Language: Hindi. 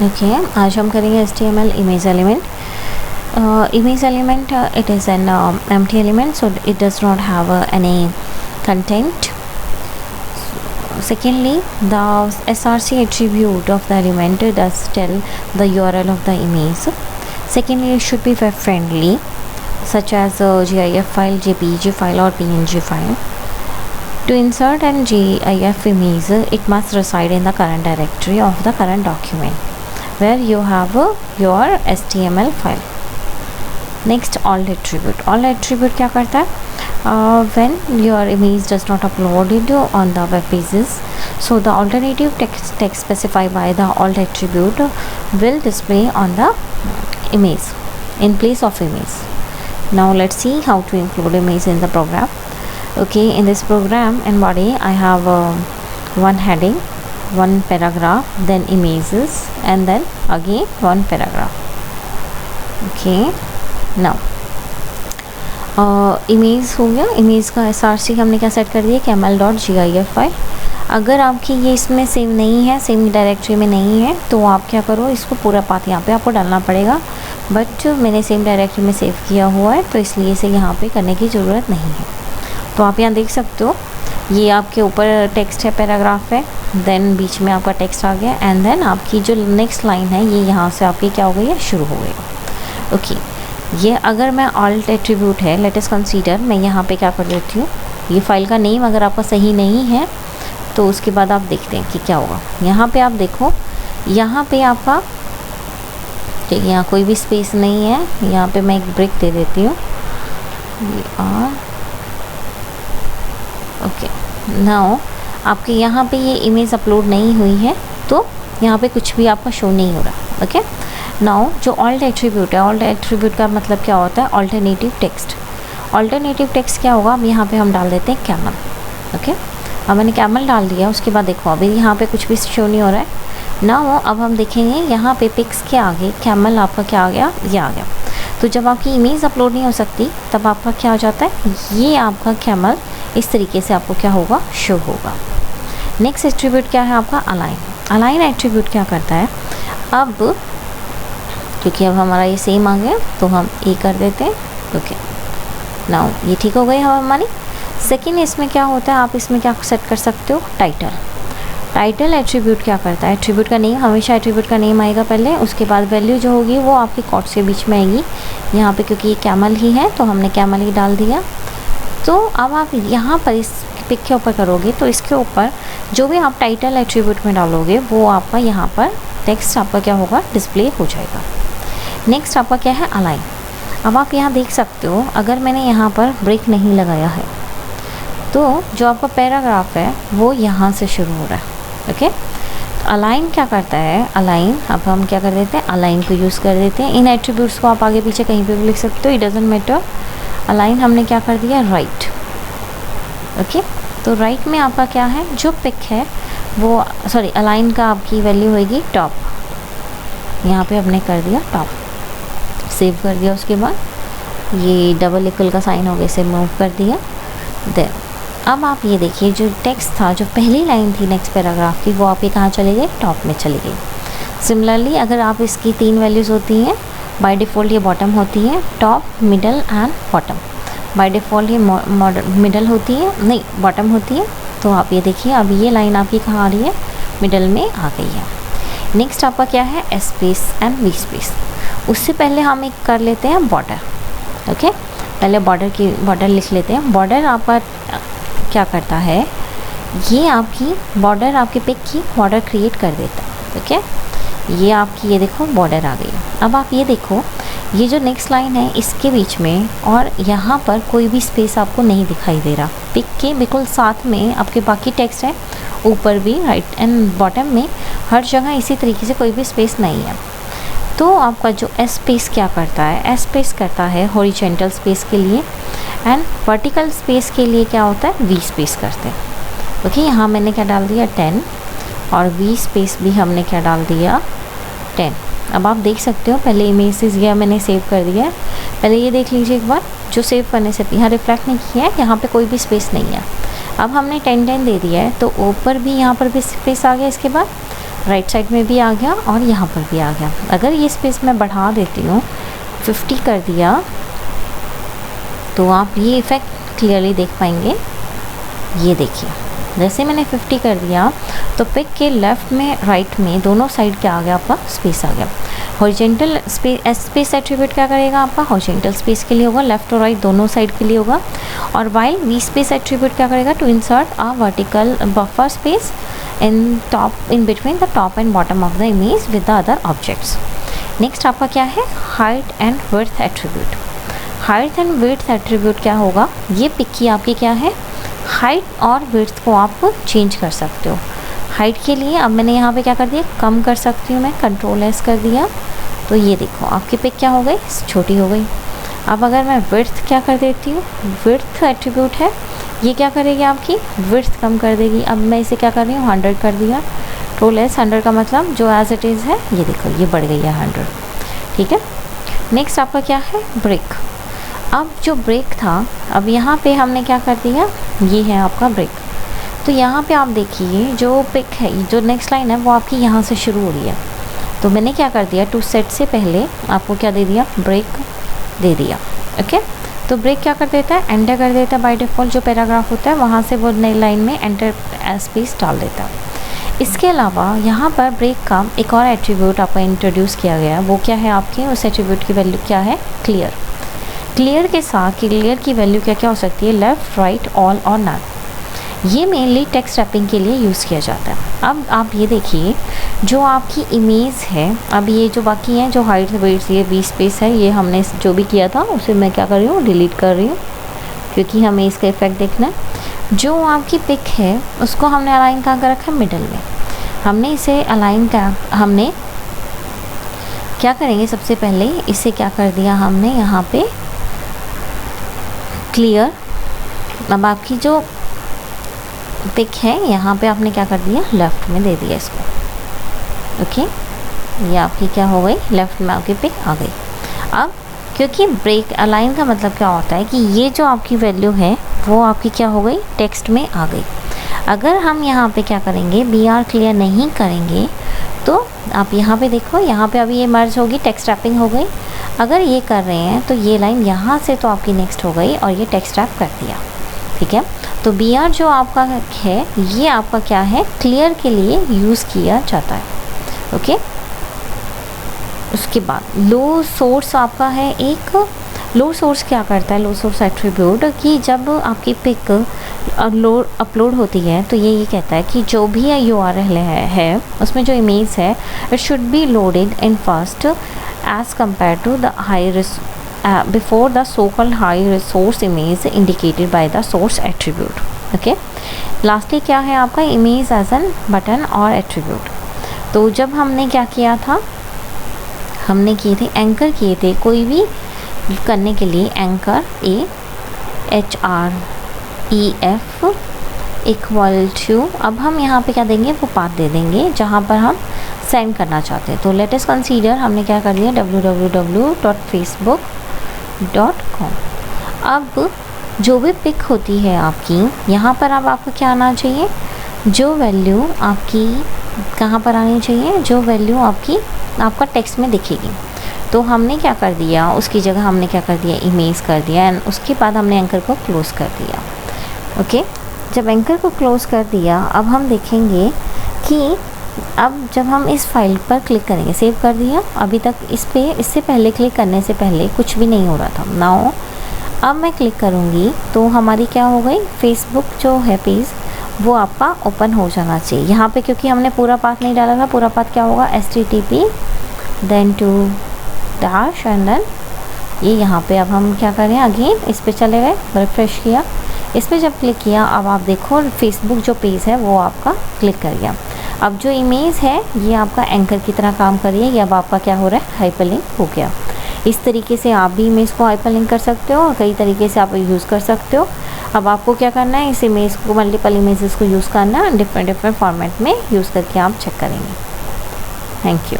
ओके, आज हम करेंगे HTML image element. Image element, it is an empty element, so it does not have any content. Secondly, the src attribute of the element does tell the URL of the image. Secondly, it should be web friendly, such as GIF file, JPEG file or PNG file. To insert an GIF image, it must reside in the current directory of the current document where you have your HTML file. Next, alt attribute. Alt attribute क्या करता है? When your image does not uploaded on the web pages, so the alternative text specified by the alt attribute will display on the image in place of image. Now let's see how to include image in the program. Okay, in this program in body I have one heading, one paragraph, then images, and then again one paragraph. Okay, now image हो गया. इमेज का src हमने क्या सेट कर दिया, camel.gif फाइल. अगर आपकी ये इसमें सेव नहीं है, सेम डायरेक्टरी में नहीं है, तो आप क्या करो, इसको पूरा पाथ यहाँ पे आपको डालना पड़ेगा. बट मैंने सेम डायरेक्टरी में सेव किया हुआ है, तो इसलिए इसे यहाँ पे करने की ज़रूरत नहीं है. तो आप यहाँ देख सकते हो, ये आपके ऊपर टेक्स्ट है, पैराग्राफ है, देन बीच में आपका टेक्स्ट आ गया, एंड देन आपकी जो नेक्स्ट लाइन है ये यहाँ से आपकी क्या हो गई है, शुरू हो गई. ओके, ये अगर मैं alt एट्रीब्यूट है, लेट अस कंसीडर, मैं यहाँ पे क्या कर देती हूँ, ये फाइल का नेम अगर आपका सही नहीं है तो उसके बाद आप देखते हैं कि क्या होगा. यहाँ पे आप देखो, यहाँ पे आपका ठीक है, यहाँ कोई भी स्पेस नहीं है. यहाँ पे मैं एक ब्रेक दे देती हूँ. ओके, नाउ आपके यहाँ पे ये इमेज अपलोड नहीं हुई है, तो यहाँ पे कुछ भी आपका शो नहीं हो रहा. ओके, नाउ जो ऑल्ट एट्रीब्यूट है, ऑल्ट एट्रीब्यूट का मतलब क्या होता है, अल्टरनेटिव टेक्स्ट. अल्टरनेटिव टेक्स्ट क्या होगा, अब यहाँ पे हम डाल देते हैं कैमल. ओके, अब मैंने कैमल डाल दिया. उसके बाद देखो अभी यहाँ पे कुछ भी शो नहीं हो रहा है. नाउ अब हम देखेंगे यहाँ पे पिक्स के आगे कैमल आपका क्या आ गया, ये आ गया. तो जब आपकी इमेज अपलोड नहीं हो सकती, तब आपका क्या हो जाता है, ये आपका कैमल इस तरीके से आपको क्या होगा, शो होगा. नेक्स्ट एट्रीब्यूट क्या है आपका, अलाइन. अलाइन एट्रीब्यूट क्या करता है, अब क्योंकि अब हमारा ये सेम आ गया तो हम ए कर देते हैं. ओके, नाउ ये ठीक हो गई हमारी. सेकेंड, इसमें क्या होता है, आप इसमें क्या सेट कर सकते हो, टाइटल. टाइटल एट्रीब्यूट क्या करता है, एट्रीब्यूट का नेम, हमेशा एट्रीब्यूट का नेम आएगा पहले, उसके बाद वैल्यू जो होगी वो आपके कॉट्स के बीच में आएगी. यहाँ पे क्योंकि ये कैमल ही है तो हमने कैमल ही डाल दिया. तो अब आप यहाँ पर इस पिक के ऊपर करोगे तो इसके ऊपर जो भी आप टाइटल एट्रीब्यूट में डालोगे वो आपका यहाँ पर टेक्स्ट आपका क्या होगा, डिस्प्ले हो जाएगा. नेक्स्ट आपका क्या है, अलाइन. अब आप यहाँ देख सकते हो, अगर मैंने यहाँ पर ब्रेक नहीं लगाया है तो जो आपका पैराग्राफ है वो यहाँ से शुरू हो रहा है. ओके, तो अलाइन क्या करता है, अलाइन अब हम क्या कर देते हैं, अलाइन को यूज़ कर देते हैं. इन एट्रीब्यूट्स को आप आगे पीछे कहीं पे भी लिख सकते हो, इट डजंट मैटर. अलाइन हमने क्या कर दिया, राइट. ओके, तो राइट में आपका क्या है, जो पिक है वो, सॉरी, अलाइन का आपकी वैल्यू होगी टॉप. यहाँ पे हमने कर दिया टॉप, सेव कर दिया. उसके बाद ये डबल इक्वल का साइन हो गया, इसे मूव कर दिया. देन अब आप ये देखिए, जो टेक्स्ट था, जो पहली लाइन थी नेक्स्ट पैराग्राफ की, वो आपके कहाँ चली गई, टॉप में चली गई. सिमिलरली अगर आप इसकी 3 वैल्यूज़ होती हैं, बाय डिफ़ॉल्ट ये बॉटम होती है, top, middle and bottom. By default ये मिडल होती है, नहीं बॉटम होती है. तो आप ये देखिए, अब ये लाइन आपकी कहाँ आ रही है, मिडल में आ गई है. नेक्स्ट आपका क्या है, स्पेस एंड वी स्पेस. उससे पहले हम एक कर लेते हैं बॉर्डर. ओके, पहले बॉर्डर लिख लेते हैं. बॉर्डर आपका क्या करता है, ये आपकी बॉर्डर आपके पिक की बॉर्डर क्रिएट कर देता है. ओके, ये आपकी ये देखो बॉर्डर आ गई. अब आप ये देखो, ये जो नेक्स्ट लाइन है इसके बीच में और यहाँ पर कोई भी स्पेस आपको नहीं दिखाई दे रहा. पिक के बिल्कुल साथ में आपके बाकी टेक्स्ट है, ऊपर भी, राइट एंड बॉटम में, हर जगह इसी तरीके से कोई भी स्पेस नहीं है. तो आपका जो एस स्पेस क्या करता है, एस स्पेस करता है हॉरिजॉन्टल स्पेस के लिए, एंड वर्टिकल स्पेस के लिए क्या होता है, वी स्पेस करते हैं. ओके, यहाँ मैंने क्या डाल दिया, 10, और वी स्पेस भी हमने क्या डाल दिया, 10. अब आप देख सकते हो, पहले इमेजेस ये मैंने सेव कर दिया है. पहले ये देख लीजिए एक बार, जो सेव करने से यहाँ रिफ्लेक्ट नहीं किया है, यहाँ पे कोई भी स्पेस नहीं है. अब हमने 10 10 दे दिया है, तो ऊपर भी यहाँ पर भी स्पेस आ गया. इसके बाद राइट साइड में भी आ गया और यहाँ पर भी आ गया। अगर ये स्पेस मैं बढ़ा देती हूँ, 50 कर दिया, तो आप ये इफ़ेक्ट क्लियरली देख पाएंगे। ये देखिए, जैसे मैंने 50 कर दिया तो पिक के लेफ़्ट में राइट में दोनों साइड क्या आ गया, आपका स्पेस आ गया। हॉरिजॉन्टल स्पेस एट्रीब्यूट क्या करेगा, आपका हॉरिजॉन्टल स्पेस के लिए होगा, लेफ्ट और राइट दोनों साइड के लिए होगा। और वाइल वी स्पेस एट्रीब्यूट क्या करेगा, to insert a vertical buffer space in between the top and bottom of the image with the other objects. Next आपका क्या है, height and width attribute. Height and width attribute क्या होगा, ये पिक की आपकी क्या है, हाइट और विड्थ को आप चेंज कर सकते हो। हाइट के लिए अब मैंने यहाँ पे क्या कर दिया, कम कर सकती हूँ मैं, कंट्रोल एस कर दिया, तो ये देखो आपकी पिक क्या हो गई, छोटी हो गई। अब अगर मैं विड्थ क्या कर देती हूँ, विड्थ एट्रीब्यूट है, ये क्या करेगी, आपकी विड्थ कम कर देगी। अब मैं इसे क्या कर रही हूँ, 100 कर दिया, कंट्रोल एस, 100 का मतलब जो एज इट इज़ है, ये देखो ये बढ़ गई है 100, ठीक है। नेक्स्ट आपका क्या है, ब्रेक। अब जो ब्रेक था, अब यहाँ पे हमने क्या कर दिया, ये है आपका ब्रेक। तो यहाँ पे आप देखिए जो पिक है, जो नेक्स्ट लाइन है वो आपकी यहाँ से शुरू हो रही है। तो मैंने क्या कर दिया, टू सेट से पहले आपको क्या दे दिया, ब्रेक दे दिया। ओके, तो ब्रेक क्या कर देता है, एंटर कर देता है बाय डिफ़ॉल्ट। जो पैराग्राफ होता है वहाँ से वो नई लाइन में एंटर स्पेस डाल देता है। इसके अलावा यहाँ पर ब्रेक का एक और एट्रीब्यूट आपका इंट्रोड्यूस किया गया है, वो क्या है आपके, उस एट्रीब्यूट की वैल्यू क्या है, क्लियर। क्लियर के साथ क्लियर की वैल्यू क्या क्या हो सकती है, लेफ़्ट, राइट, ऑल और नन। ये मेनली टेक्स्ट रैपिंग के लिए यूज़ किया जाता है। अब आप ये देखिए, जो आपकी इमेज है, अब ये जो बाकी हैं, जो हाइट वेट्स, ये बी स्पेस है, ये हमने जो भी किया था उसे मैं क्या कर रही हूँ, डिलीट कर रही हूँ, क्योंकि हमें इसका इफेक्ट देखना है। जो आपकी पिक है उसको हमने अलाइन कहाँ कर रखा है, मिडल में। हमने इसे अलाइन का, हमने क्या करेंगे, सबसे पहले इसे क्या कर दिया हमने यहाँ पे क्लियर। अब आपकी जो पिक है यहाँ पे आपने क्या कर दिया, लेफ़्ट में दे दिया इसको। ओके, ये आपकी क्या हो गई, लेफ़्ट में आपकी पिक आ गई। अब क्योंकि ब्रेक अलाइन का मतलब क्या होता है कि ये जो आपकी वैल्यू है वो आपकी क्या हो गई, टेक्स्ट में आ गई। अगर हम यहाँ पे क्या करेंगे, बी आर क्लियर नहीं करेंगे, तो आप यहाँ पे देखो, यहाँ पे अभी ये मर्ज होगी, टेक्स्ट रैपिंग हो गई। अगर ये कर रहे हैं तो ये लाइन यहाँ से तो आपकी नेक्स्ट हो गई और ये टेक्स्ट रैप कर दिया, ठीक है। तो बी आर जो आपका है, ये आपका क्या है, क्लियर के लिए यूज़ किया जाता है। ओके, उसके बाद लो सोर्स आपका है एक। लो सोर्स क्या करता है, लो सोर्स एट्रीब्यूट, कि जब आपकी पिक अपलोड होती है तो ये कहता है कि जो भी URL है उसमें जो इमेज है, it should be loaded in first as compare to the high before the so-called high resource image indicated by the source attribute. Okay, lastly क्या है आपका, image as an button और attribute। तो जब हमने क्या किया था, हमने किए थे एंकर किए थे, कोई भी करने के लिए एंकर HREF इक्वल टू, अब हम यहाँ पे क्या देंगे, वो पाथ दे देंगे जहाँ पर हम सेंड करना चाहते हैं। तो लेट अस कंसीडर, हमने क्या कर लिया, www.facebook.com। अब जो भी पिक होती है आपकी, यहाँ पर अब आपको क्या आना चाहिए, जो वैल्यू आपकी कहाँ पर आनी चाहिए, जो वैल्यू आपकी आपका टेक्स्ट में दिखेगी। तो हमने क्या कर दिया, उसकी जगह हमने क्या कर दिया, इमेज कर दिया, एंड उसके बाद हमने एंकर को क्लोज़ कर दिया। ओके, जब एंकर को क्लोज़ कर दिया, अब हम देखेंगे कि अब जब हम इस फाइल पर क्लिक करेंगे, सेव कर दिया, अभी तक इससे पहले क्लिक करने से पहले कुछ भी नहीं हो रहा था। नाउ अब मैं क्लिक करूँगी तो हमारी क्या हो गई, फेसबुक जो है पेज वो आपका ओपन हो जाना चाहिए। यहाँ पे क्योंकि हमने पूरा पाथ नहीं डाला था, पूरा पाथ क्या होगा, HTTP then two dash and then ये यहाँ पे। अब हम क्या करें, अगेन इस पे चले गए, रिफ्रेश किया, इस पर जब क्लिक किया, अब आप देखो फेसबुक जो पेज है वो आपका क्लिक कर गया। अब जो इमेज है ये आपका एंकर की तरह काम कर रही है, ये अब आपका क्या हो रहा है, हाइपरलिंक हो गया। इस तरीके से आप भी इमेज को हाइपरलिंक कर सकते हो और कई तरीके से आप यूज़ कर सकते हो। अब आपको क्या करना है, इस इमेज को, मल्टीपल इमेजेस को यूज़ करना, डिफरेंट फॉर्मेट में यूज़ करके आप चेक करेंगे। Thank you.